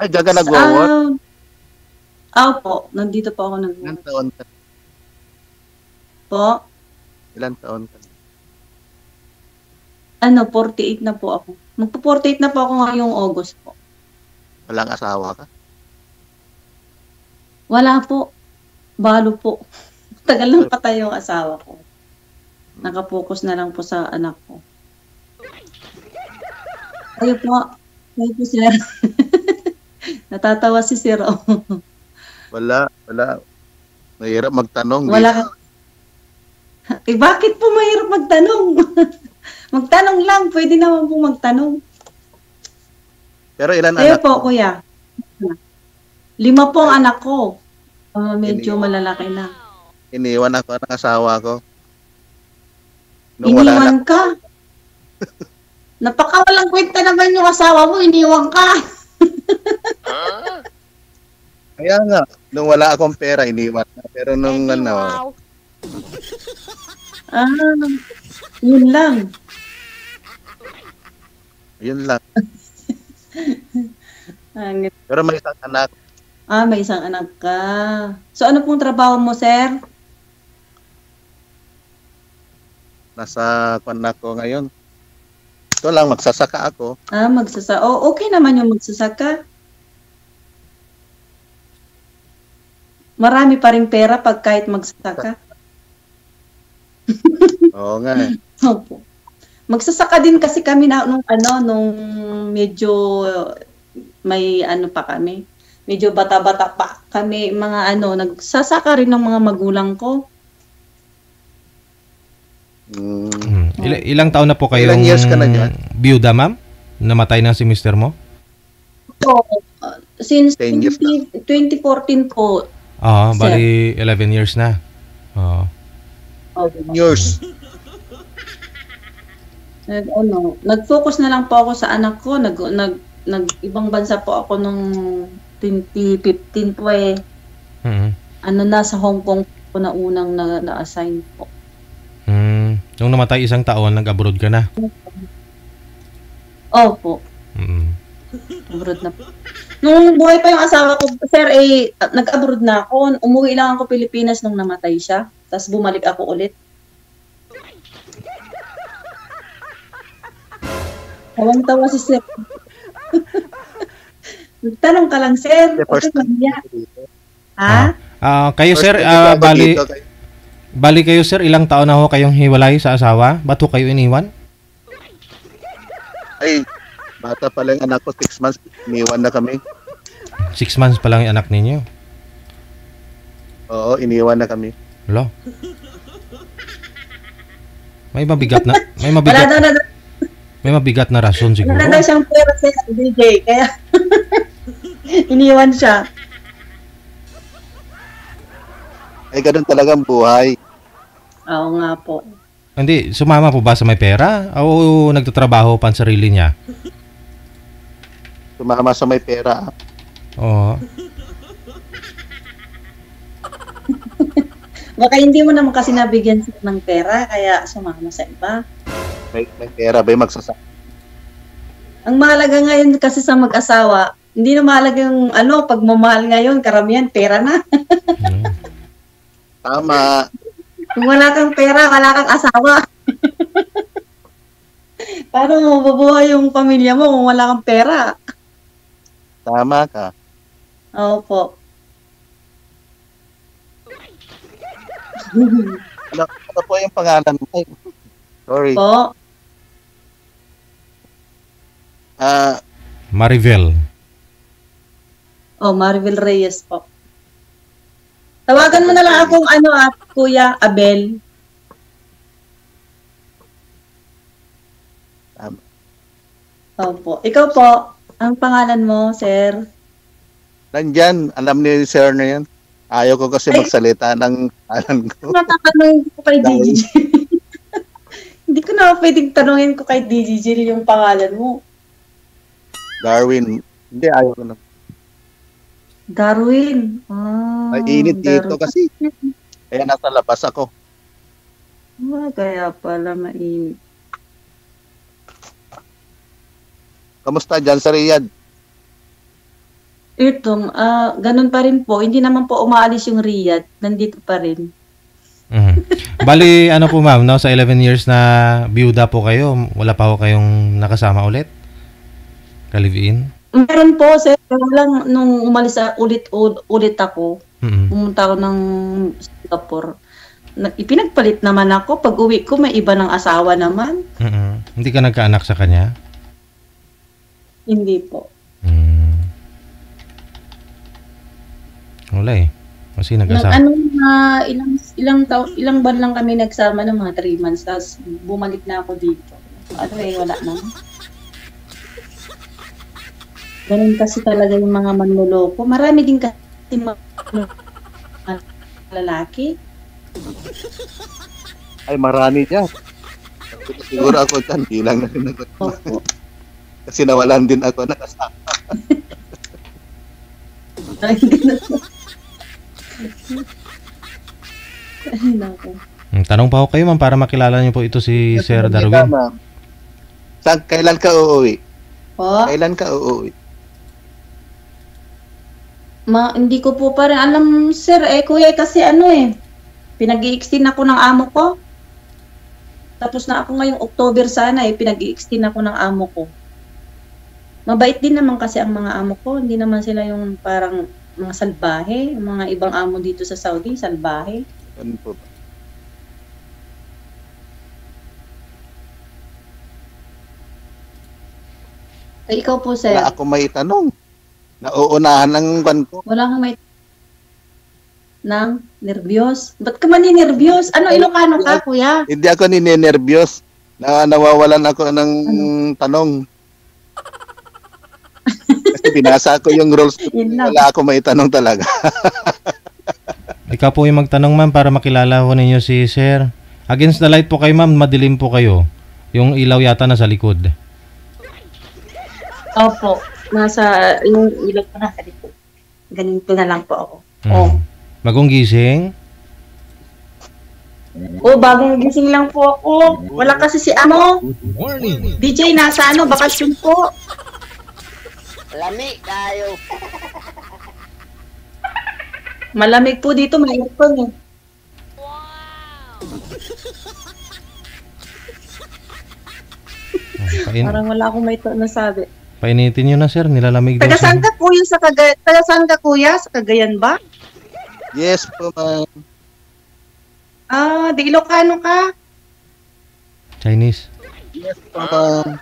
Ay, diyan ka nag-work? Po, nandito po ako Ilan nag-work. taon ka? Po, Ilan taon ka? 48 na po ako. Magpo-48 na po ako ngayong August po. Walang asawa ka? Wala po. Balo po. Tagal lang patay yung asawa ko. Nakapokus na lang po sa anak ko. Kayo po. Kayo po, sir. Natatawa si Sir. Wala. Mahirap magtanong. Wala. Bakit po mahirap magtanong? Magtanong lang. Pwede naman po magtanong. Pero ilan Kayo anak po, mo? kuya. 5 po ang anak ko. Medyo malalaki na. Iniwan ako ng asawa ko. Nung wala na. Iniwan ka? Napakawalang kwenta naman yung asawa mo, iniwan ka. Kaya nga, nung wala akong pera, iniwan na. Pero nung Yun lang. yun lang. Pero may isang anak. May isang anak ka. So, ano pong trabaho mo, sir? Nasa anak ko ngayon. Ito lang, magsasaka ako. Okay naman yung magsasaka. Marami pa ring pera pag kahit magsasaka. Oo nga eh. Opo. Magsasaka din kasi kami nung medyo may pa kami. Medyo bata-bata pa kami, nagsasaka rin ng mga magulang ko. Ilang taon na po kayong Ilang years ka na dyan? Biyuda, ma'am? Namatay na si mister mo? So, since 10 years na. 2014 po. Bali 11 years na. Years. Nag-focus na lang po ako sa anak ko. Ibang bansa po ako nung 2015 po eh. Nasa Hong Kong po na unang na-assign po. Nung namatay isang taon, nag-abroad ka na? Opo. Abroad na po. Nung buhay pa yung asawa ko, sir, nag-abroad na ako. Umuwi lang ako Pilipinas nung namatay siya. Tapos bumalik ako ulit. Tawang-tawa si sir. Tanong ka lang, sir. Kayo, sir, bali kayo, sir, ilang taon na ho kayong hiwalay sa asawa? Ba't ho kayo iniwan? Ay, bata pa lang anak ko, 6 months, iniwan na kami. 6 months pa lang yung anak ninyo? Oo, iniwan na kami. Hello? May mabigat na rason siguro. Wala na siyang pera sa DJ, kaya iniwan siya. Ay, ganun talagang buhay. Oo nga po. Hindi, sumama po ba sa may pera? O nagtatrabaho pa ang sarili niya? Sumama sa may pera. Oo. Baka hindi mo naman kasi nabigyan ng pera, kaya sumama sa iba. May pera ba yung magsasaka? Ang mahalaga ngayon kasi sa mag-asawa, hindi na mahalaga yung pagmamahal ngayon, karamihan pera na. Tama. Kung wala kang pera, wala kang asawa. Paano mo mabubuhay yung pamilya mo kung wala kang pera? Tama ka. Opo. Ano po yung pangalan mo? Sorry. Po. Maribel. Maribel Reyes po. Tawagan mo na lang akong Kuya Abel. Opo. Ikaw po, ang pangalan mo, sir? Nandyan, alam ni sir na yan. Ayaw ko kasi magsalita ng pangalan ko. Matatanungin ko kay DJ. Hindi ko na pwedeng tanungin ko kay DJ Jill yung pangalan mo. Darwin. Hindi, ayaw ko na. Darwin. Mainit dito kasi. Kaya nasa labas ako. Kaya pala mainit. Kamusta dyan sa Riyadh? Ganun pa rin po. Hindi naman po umaalis yung Riyadh. Nandito pa rin. Bali, ano po ma'am, no? Sa 11 years na biyuda po kayo, wala pa ho kayong nakasama ulit? Ka-live-in? Meron po, sir. Pero lang, nung umalis ulit ako, pumunta ako ng Singapore. Ipinagpalit naman ako. Pag uwi ko, may iba ng asawa naman. Hindi ka nagkaanak sa kanya? Hindi po. Wala eh. Kasi nag-asawa. Ilang buwan lang kami nagsama ng mga 3 months. Tapos bumalik na ako dito. Wala na. Ganun kasi talaga yung mga manloloko. Marami din kasi mga lalaki. Ay, marami dyan. Siguro ako dyan, bilang na rin ako. Kasi nawalan din ako ng asawa. Tanong pa ako kayo ma'am para makilala niyo po ito si Sir Darwin. Kailan ka uuwi? Po? Kailan ka uuwi? Hindi ko po pa rin alam, sir. Kuya, kasi pinag-i-extend ako ng amo ko. Tapos na ako ngayong October sana, pinag-i-extend ako ng amo ko. Mabait din naman kasi ang mga amo ko. Hindi naman sila yung parang mga salbahe. Yung mga ibang amo dito sa Saudi, salbahe. Ano po ba? Ikaw po, sir. Wala ako may tanong. Nauunahan ng ban ko. Wala kang may nervyos. Ba't ka maninervyos? Ilocano ka, kuya? Hindi ako ninenervyos. Nawawalan ako ng tanong. Kasi binasa ko yung rules. Wala ako may tanong talaga. Ikaw po yung magtanong ma'am para makilala ko ninyo si Sir. Against the light po kayo ma'am, madilim po kayo. Yung ilaw yata nasa likod. Opo. Yung ilaw ko nasa likod. Ganito na lang po ako. Bagong gising? Bagong gising lang po ako. Wala kasi si DJ nasa bakasyon po. Lamig tayo. Malamig po dito, may aircon eh. Parang wala akong may nasabi. Painitin nyo na sir, nilalamig daw. Taga-saan ka kuya taga-saan ka kuya? Sa Cagayan ba? Yes po, ma'am. Di Ilocano ka? Chinese. Yes po, ma'am.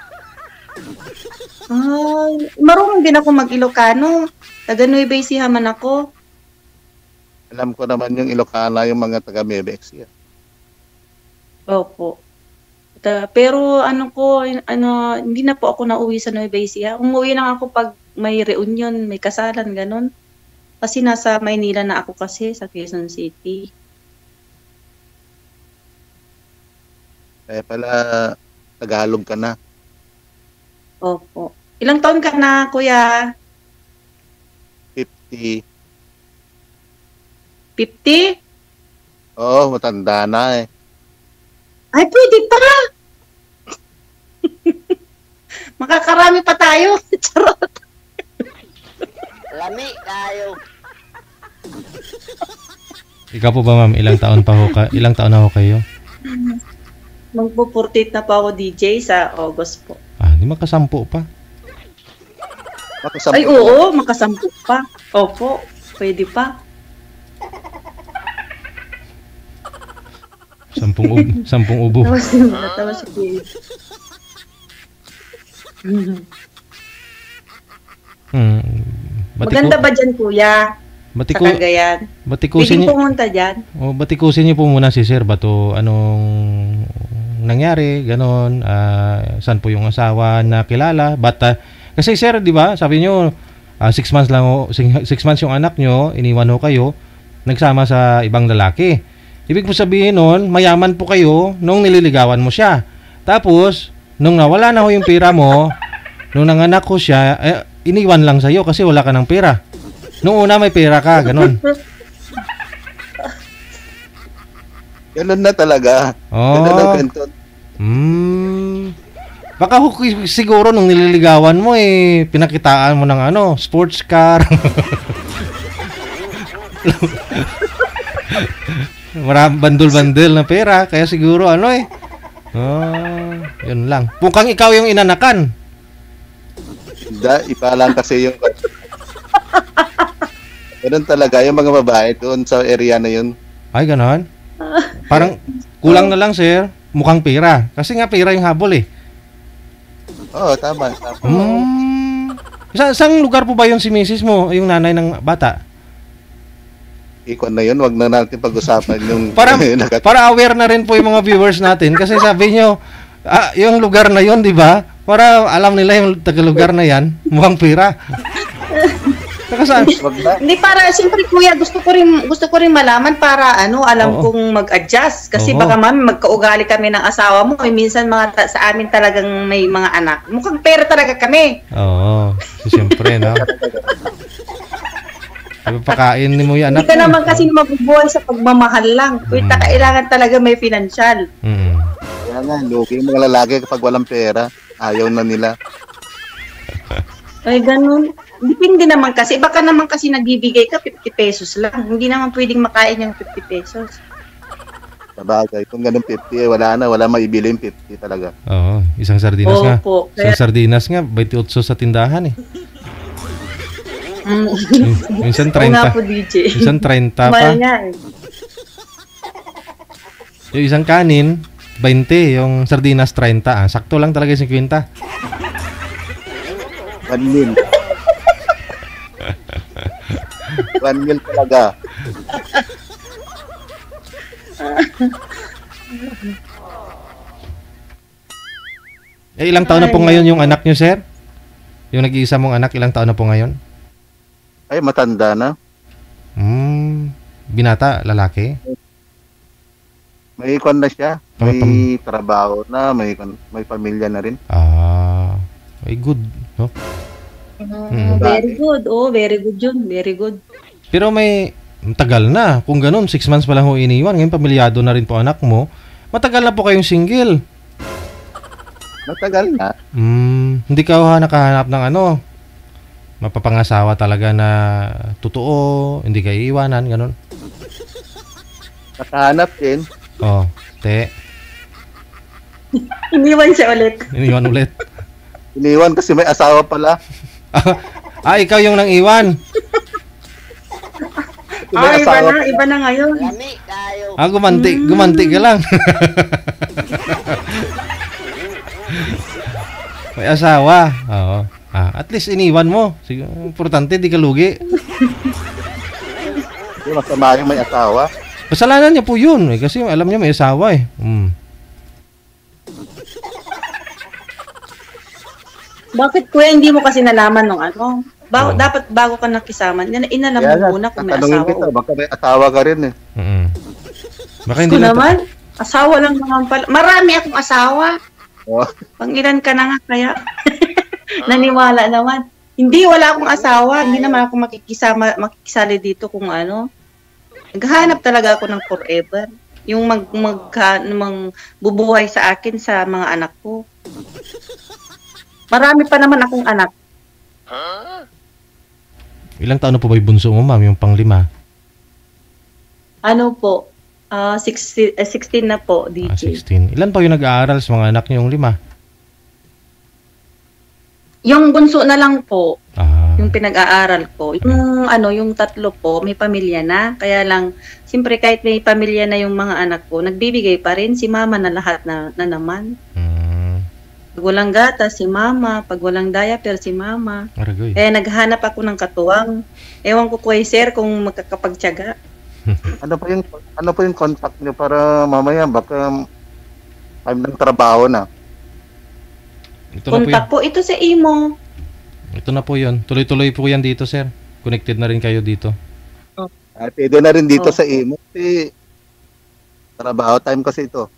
Marunong din ako mag-Ilocano. Taga Nueva Ecija man ako. Alam ko naman yung Ilocana, yung mga taga Nueva Ecija. Opo. Pero hindi na po ako nauwi sa Nueva Ecija. Umuwi lang ako pag may reunion, may kasalan, ganun. Kasi nasa Maynila na ako kasi, sa Quezon City. Kaya pala, Tagalog ka na. Opo. Ilang taon ka na, kuya? 50. 50? Oo, matanda na eh. Ay, pwede pa! Makakarami pa tayo. Charot. Lamig tayo. Ikaw po ba ma'am, ilang taon na ho kayo? Magpo-48 na pa ako DJ sa August po. Di makasampu pa. Ay, oo, makasampu pa. Opo, pwede pa. Sampung ubo. Natawa si Dave. Maganda ba dyan, kuya? Sa Cagayan? Pwedeng pumunta dyan? Batikusin niyo po muna si Sir. Anong nangyari? Ganon. Saan po yung asawa na kilala? Kasi Sir, di ba? Sabi niyo, 6 months lang 6 months yung anak niyo, iniwan ho kayo, nagsama sa ibang lalaki. Ibig po sabihin nun, mayaman po kayo nung nililigawan mo siya. Tapos, nung nawala na ho yung pera mo, nung nanganak ko siya, iniwan lang sa'yo kasi wala ka ng pera. Nung una may pera ka, ganun. Ganun na talaga. Ganun na kwento. Baka siguro nung nililigawan mo pinakitaan mo ng sports car. Maraming bandol-bandel na pera, kaya siguro yun lang. Mukhang ikaw yung inanakan. Iba lang kasi yung ganun talaga yung mga babae doon sa area na yun. Ay, ganon? Parang kulang na lang, sir. Mukhang pera. Kasi nga pera yung habol Oo, tama. Saan lugar po ba yun si misis mo, yung nanay ng bata? Ikon na yun, wag na natin pag-usapan yung para aware na rin po yung mga viewers natin kasi sabi nyo yung lugar na yun, di ba? Para alam nila yung taga-lugar na yan, mukhang pera. Hindi, para siyempre kuya, gusto ko rin malaman para alam kong mag-adjust kasi baka magkaugali kami ng asawa mo, minsan sa amin talagang may mga anak. Mukhang pera talaga kami. Oo, siyempre, no. Pakain mo yung anak. Hindi ka naman kasi mabubuhay sa pagmamahal lang. Kailangan talaga may financial. Kaya nga, lugi yung mga lalaki kapag walang pera, ayaw na nila. Ay, ganun. Depende naman kasi. Baka naman kasi nagbibigay ka 50 pesos lang. Hindi naman pwedeng makain yung 50 pesos. Sabagay. Kung ganun 50, wala maibili yung 50 talaga. Oo, isang sardinas nga. Isang sardinas nga, 28 sa tindahan Minsan 30. Po, DJ. Minsan 30 pa. Mahal nga Yung isang kanin, 20. Yung sardinas, 30. Sakto lang talaga yung 50. 1 meal. 1 meal talaga. Ilang taon na po ngayon yung anak nyo, sir? Yung nag-iisa mong anak, ilang taon na po ngayon? Ay, matanda na. Binata, lalaki? May ikon na siya. May trabaho na, may pamilya na rin. Ay, good, no? Very good. Very good yun. Very good. Pero may tagal na. Kung ganun, 6 months pa lang ho iniwan. Ngayon, pamilyado na rin po anak mo. Matagal na po kayong single. Matagal na. Hindi ka nakahanap ng mapapangasawa talaga na totoo, hindi ka iiwanan, ganun. Nakahanap din. Iniwan siya ulit. Iniwan ulit. Iniwan kasi may asawa pala. Ikaw yung nang iwan. Iba na ngayon. Gumanti ka lang. May asawa. Oo. At least iniwan mo. Importante, di ka lugi. Yung masama yung may asawa. Kasalanan niya po yun. Kasi alam niya may asawa . Bakit kuya hindi mo kasi nalaman nung dapat bago ka nakisama, inalam mo muna kung may asawa. Kita, baka may asawa ka rin . Baka hindi naman. Asawa lang naman pala. Marami akong asawa. Pangilan ka na nga kaya. Naniwala naman. Hindi, wala akong asawa. Hindi naman ako makikisali dito kung Naghahanap talaga ako ng forever. Yung bubuhay sa akin sa mga anak ko. Marami pa naman akong anak. Ilang taon na po ba yung bunso mo, ma'am? Yung pang-5? 16 na po, DJ. 16. Ilan pa yung nag-aaral sa mga anak niyo, yung 5? Yung bunso na lang po, yung pinag-aaral ko. Yung 3 po, may pamilya na. Kaya lang, siyempre kahit may pamilya na yung mga anak ko, nagbibigay pa rin si mama na lahat na naman. Pag walang gatas, si mama. Pag walang diaper, si mama. Aragoy. Kaya naghanap ako ng katuwang. Ewan ko kay sir kung magkakapagtyaga. Ano po yung contact niyo para mamaya baka time ng trabaho na. Contact po ito sa imo. Ito na po yun. Tuloy-tuloy po yan dito, sir. Connected na rin kayo dito. Pwede na rin dito sa imo. Kasi trabaho time kasi ito.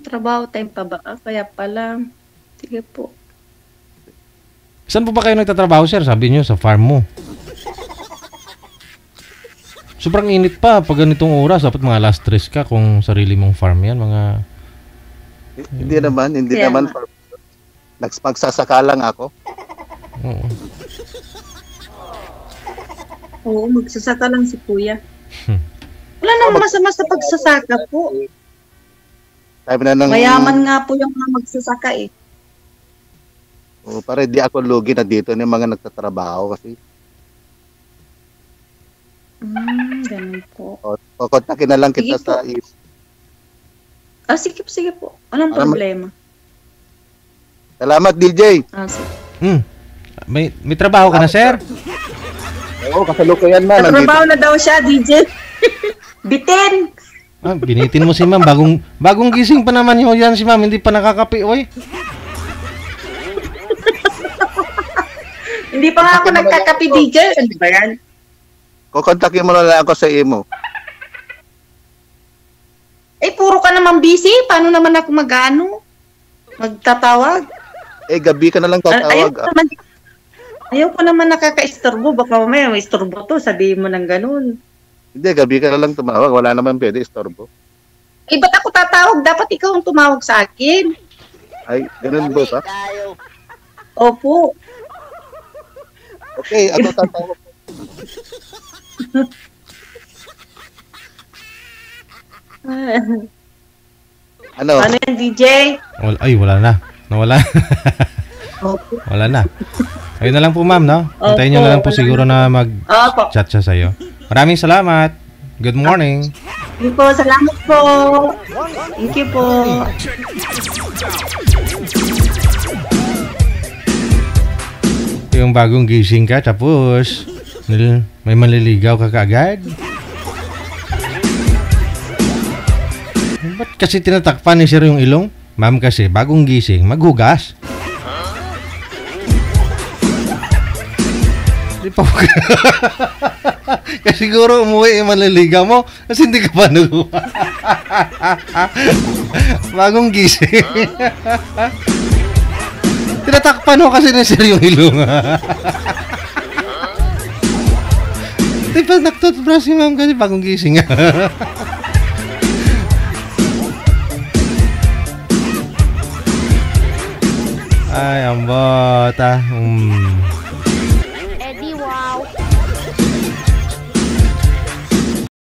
Trabaho time pa ba? Kaya pala. Sige po. Saan po ba kayo nagtatrabaho, sir? Sabi niyo sa farm mo. Sobrang init pa pag ganitong oras. Dapat mga alas 3 ka kung sarili mong farm yan. Mga Hindi naman, hindi Kaya naman. nga. Magsasaka lang ako. Oo. Oo, magsasaka lang si kuya. Hmm. Wala namang masama sa pagsasaka po. Sabi na ng... Mayaman nga po yung mga magsasaka eh. Oh, pare, di ako lugi na dito ng mga nagtatrabaho kasi. Ganun po. O, kontakin na lang kita Sige sa... Sige po. Walang Para problema. Salamat, DJ. Sige. May trabaho ka na, sir? Oo, kasalukuyan na. Nagtrabaho na daw siya, DJ. Bitin! Binitin mo si ma'am. Bagong gising pa naman yun yan si ma'am. Hindi pa nakakapi, oy. Hindi pa nga ako nagkakapi, DJ. Ano ba yan? Kukontakin mo na lang ako sa imo. Puro ka naman busy. Paano naman ako magtatawag? Gabi ka na lang tatawag. Ayaw ko naman nakaka-istorbo. Baka mamaya may istorbo to. Sabihin mo ng ganun. Hindi, gabi ka na lang tumawag. Wala naman pwede istorbo. Ba't ako tatawag? Dapat ikaw ang tumawag sa akin. Ay, ganun ba pa? Opo. Okay, ako tatawag. Ano? Ano yan, DJ? Wala na. Nawala. Opo. Wala na. Ayun na lang po, ma'am, no? Hintayin nyo na lang po siguro na Opo. mag-chat siya sa'yo. Maraming salamat. Good morning. Thank you po. Salamat po. Thank you po. Yung bagong gising ka, tapos may maliligaw ka kaagad. Ba't kasi tinatakpan ni sir yung ilong? Ma'am kasi, bagong gising, maghugas. Di pa kasi siguro umuwi yung maliligaw mo kasi hindi ka pa nagawa. Bagong gising. Tinatakpan mo kasi ni sir yung ilong. Di ba nagtutbrush si ma'am kasi bagong gising. Ay, ambot.